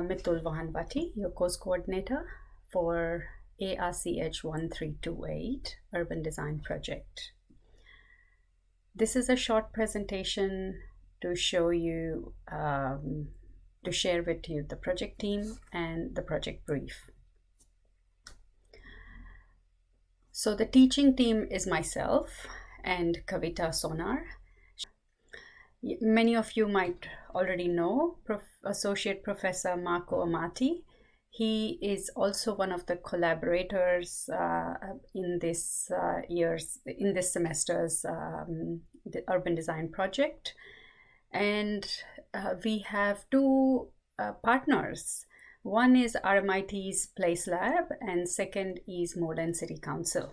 Mittul Vahanvati, your course coordinator for ARCH1328 Urban Design Project. This is a short presentation to show you, to share with you the project team and the project brief. So the teaching team is myself and Kavita Sonar. Many of you might already know Associate Professor Marco Amati. He is also one of the collaborators in this semester's the Urban Design Project. And we have two partners. One is RMIT's Place Lab and second is Moreland City Council.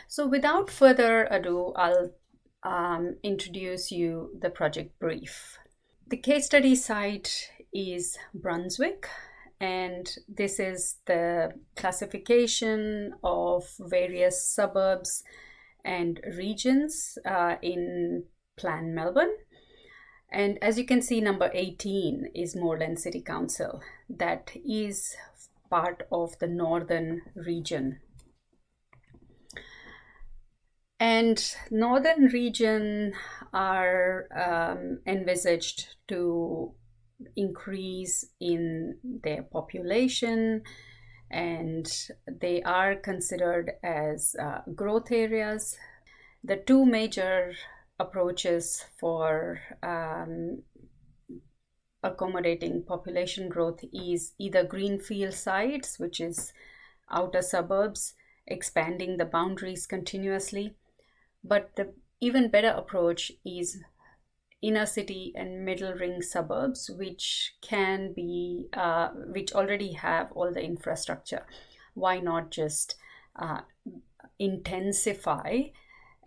So without further ado, I'll introduce you the project brief. The case study site is Brunswick, and this is the classification of various suburbs and regions in Plan Melbourne. And as you can see, number 18 is Moreland City Council. That is part of the northern region. And northern region are envisaged to increase in their population, and they are considered as growth areas. The two major approaches for accommodating population growth is either greenfield sites, which is outer suburbs, expanding the boundaries continuously. But the even better approach is inner city and middle ring suburbs, which can be, which already have all the infrastructure. Why not just intensify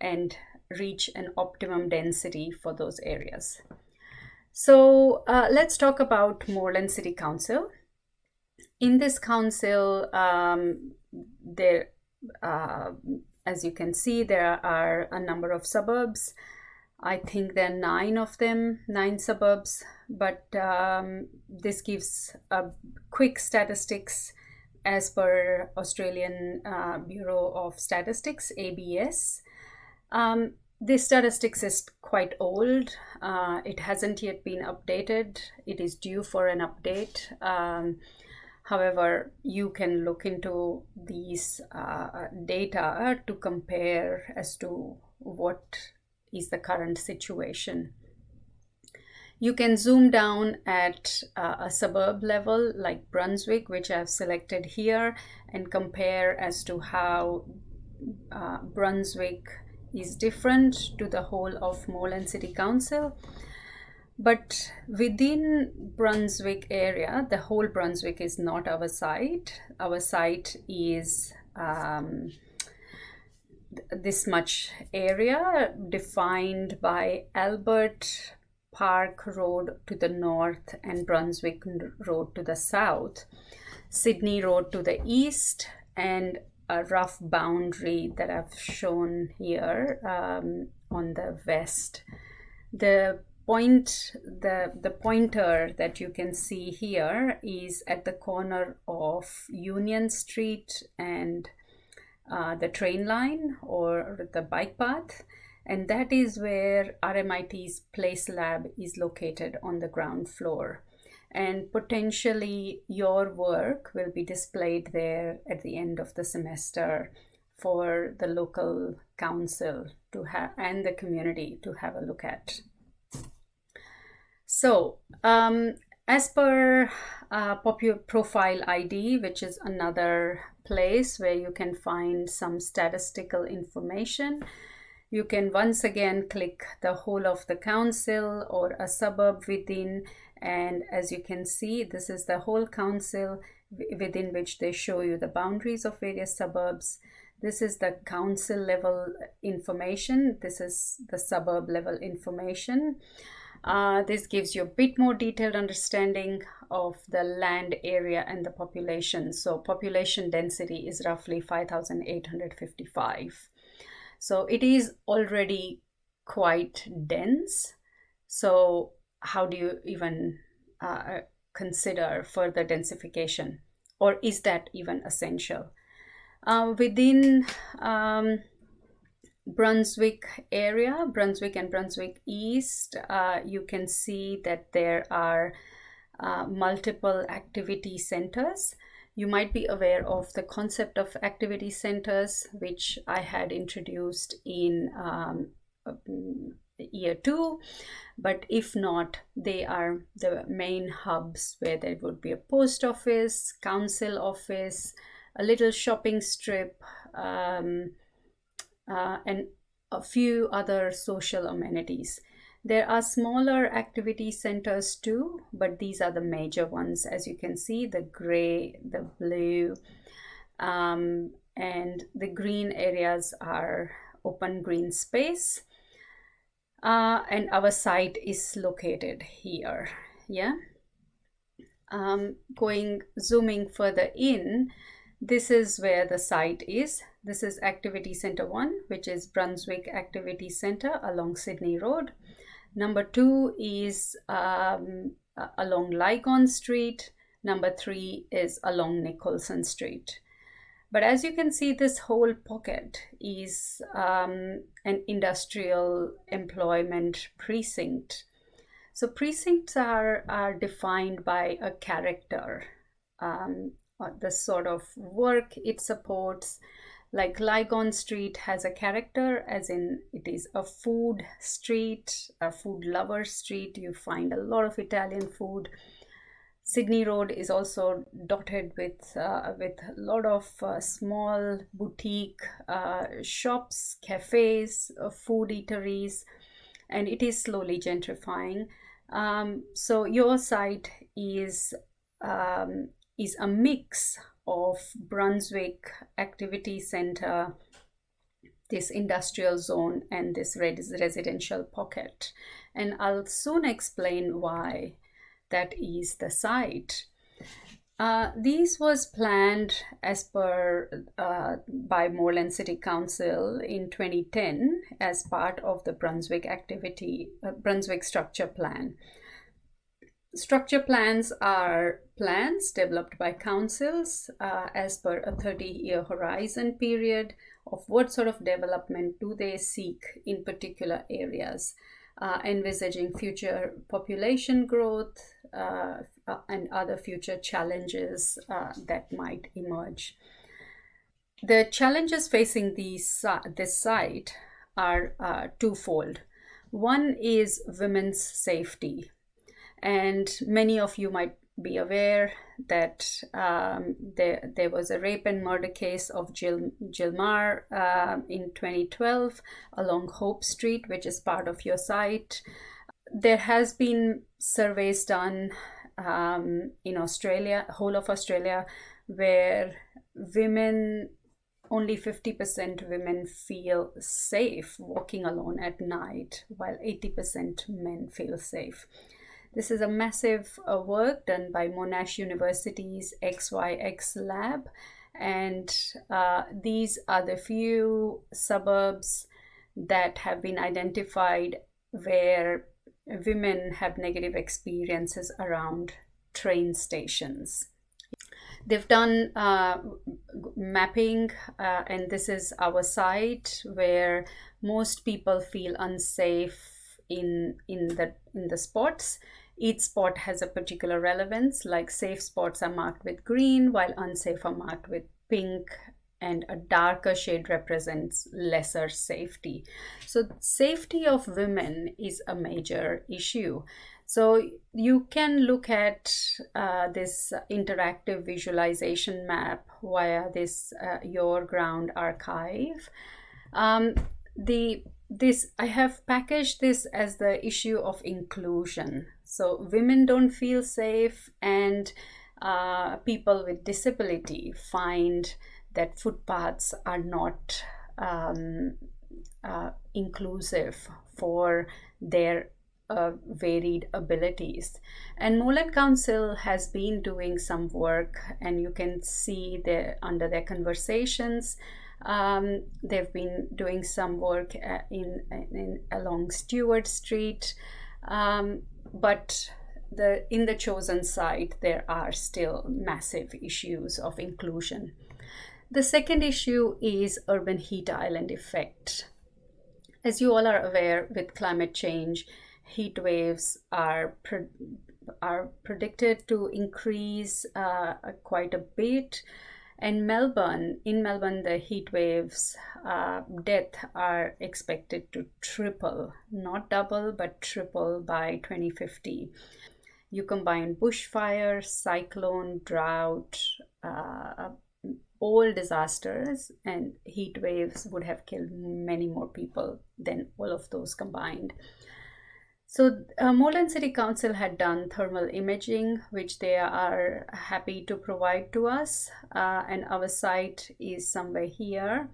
and reach an optimum density for those areas? So let's talk about Moreland City Council. In this council, as you can see, there are a number of suburbs. I think there are 9 of them, 9 suburbs, but this gives a quick statistics as per Australian Bureau of Statistics, ABS. This statistics is quite old. It hasn't yet been updated. It is due for an update. However, you can look into these data to compare as to what is the current situation. You can zoom down at a suburb level like Brunswick, which I've selected here, and compare as to how Brunswick is different to the whole of Moreland City Council. But within Brunswick area, the whole Brunswick is not our site. Our site is this much area defined by Albert Park Road to the north and Brunswick Road to the south, Sydney Road to the east, and a rough boundary that I've shown here on the west. The pointer that you can see here is at the corner of Union Street and the train line or the bike path, and that is where RMIT's Place Lab is located on the ground floor. And potentially your work will be displayed there at the end of the semester for the local council to have and the community to have a look at. So, as per Profile ID, which is another place where you can find some statistical information, you can once again click the whole of the council or a suburb within, and as you can see, this is the whole council within which they show you the boundaries of various suburbs. This is the council level information. This is the suburb level information. This gives you a bit more detailed understanding of the land area and the population. So population density is roughly 5,855. So it is already quite dense. So how do you even consider further densification, or is that even essential? Within Brunswick area, Brunswick and Brunswick East, you can see that there are multiple activity centers. You might be aware of the concept of activity centers, which I had introduced in year 2, but if not, they are the main hubs where there would be a post office, council office, a little shopping strip, and a few other social amenities. There are smaller activity centers too, but these are the major ones. As you can see, the gray, the blue, and the green areas are open green space. And our site is located here. Yeah. Zooming further in, this is where the site is. This is Activity Center 1, which is Brunswick Activity Center along Sydney Road. Number 2 is along Lygon Street. Number 3 is along Nicholson Street. But as you can see, this whole pocket is an industrial employment precinct. So precincts are defined by a character, the sort of work it supports. Like Lygon Street has a character, as in it is a food street, a food lover street. You find a lot of Italian food. Sydney Road is also dotted with a lot of small boutique shops, cafes, food eateries, and it is slowly gentrifying. So your site is a mix of Brunswick Activity Center, this industrial zone, and this residential pocket. And I'll soon explain why that is the site. These was planned as per by Moreland City Council in 2010 as part of the Brunswick Structure Plan. Structure plans are plans developed by councils as per a 30-year horizon period of what sort of development do they seek in particular areas, envisaging future population growth and other future challenges that might emerge. The challenges facing this site are twofold. One is women's safety. And many of you might be aware that there was a rape and murder case of Gilmar in 2012 along Hope Street, which is part of your site. There has been surveys done in Australia, whole of Australia, where only 50% women feel safe walking alone at night, while 80% men feel safe. This is a massive work done by Monash University's XYX lab, and these are the few suburbs that have been identified where women have negative experiences around train stations. They've done mapping, and this is our site where most people feel unsafe in the spots. Each spot has a particular relevance, like safe spots are marked with green, while unsafe are marked with pink, and a darker shade represents lesser safety. So safety of women is a major issue. So you can look at this interactive visualization map via this Your Ground archive. I have packaged this as the issue of inclusion. So women don't feel safe, and people with disability find that footpaths are not inclusive for their varied abilities. And Moreland Council has been doing some work, and you can see under their conversations, they've been doing some work along Stewart Street, but in the chosen site, there are still massive issues of inclusion. The second issue is urban heat island effect. As you all are aware, with climate change, heat waves are predicted to increase quite a bit. And in Melbourne, the heat waves death are expected to triple, not double, but triple by 2050. You combine bushfire, cyclone, drought, all disasters, and heat waves would have killed many more people than all of those combined. So Moreland City Council had done thermal imaging, which they are happy to provide to us, and our site is somewhere here.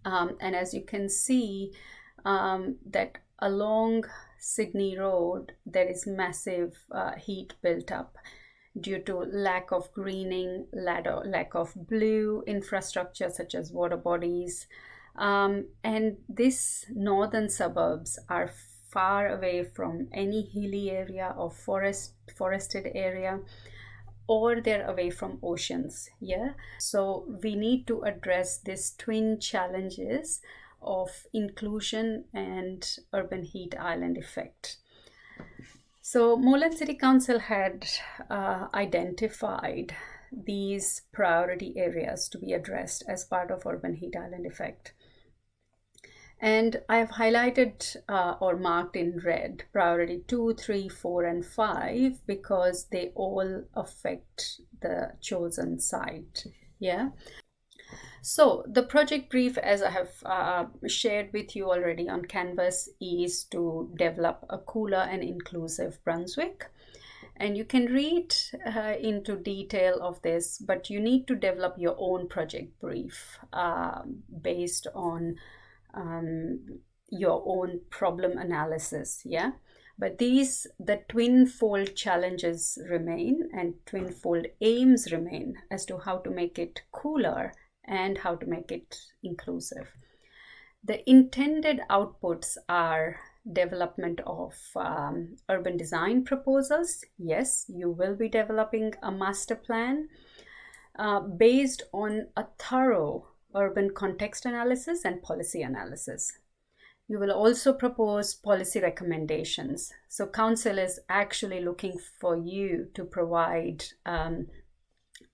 And as you can see, that along Sydney Road, there is massive heat built up due to lack of greening, lack of blue infrastructure such as water bodies. And these northern suburbs are far away from any hilly area or forested area, or they're away from oceans. Yeah, so we need to address these twin challenges of inclusion and urban heat island effect. So Moreland City Council had identified these priority areas to be addressed as part of urban heat island effect. And I have highlighted or marked in red priority 2, 3, 4, and 5 because they all affect the chosen site. Yeah. So the project brief, as I have shared with you already on Canvas, is to develop a cooler and inclusive Brunswick. And you can read into detail of this, but you need to develop your own project brief based on your own problem analysis. Yeah, but the twinfold challenges remain and twinfold aims remain as to how to make it cooler and how to make it inclusive. The intended outputs are development of urban design proposals. Yes, you will be developing a master plan based on a thorough urban context analysis and policy analysis. You will also propose policy recommendations. So council is actually looking for you to provide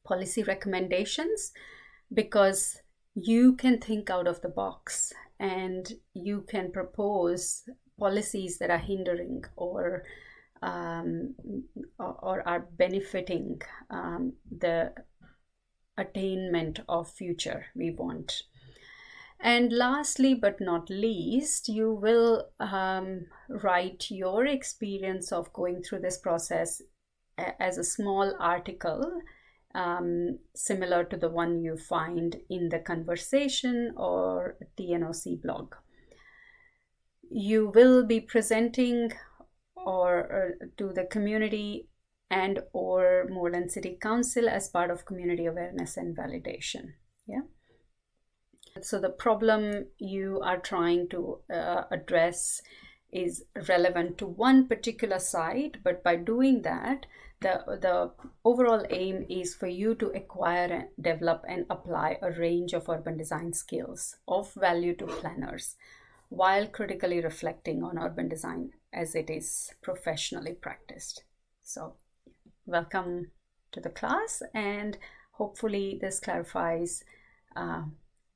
policy recommendations because you can think out of the box and you can propose policies that are hindering or are benefiting the attainment of future we want. And lastly but not least, you will write your experience of going through this process as a small article similar to the one you find in the conversation or TNOC blog. You will be presenting or to the community and or Moreland City Council as part of community awareness and validation. Yeah. So the problem you are trying to address is relevant to one particular site, but by doing that, the overall aim is for you to acquire, develop, and apply a range of urban design skills of value to planners while critically reflecting on urban design as it is professionally practiced. So welcome to the class, and hopefully this clarifies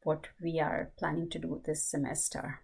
what we are planning to do this semester.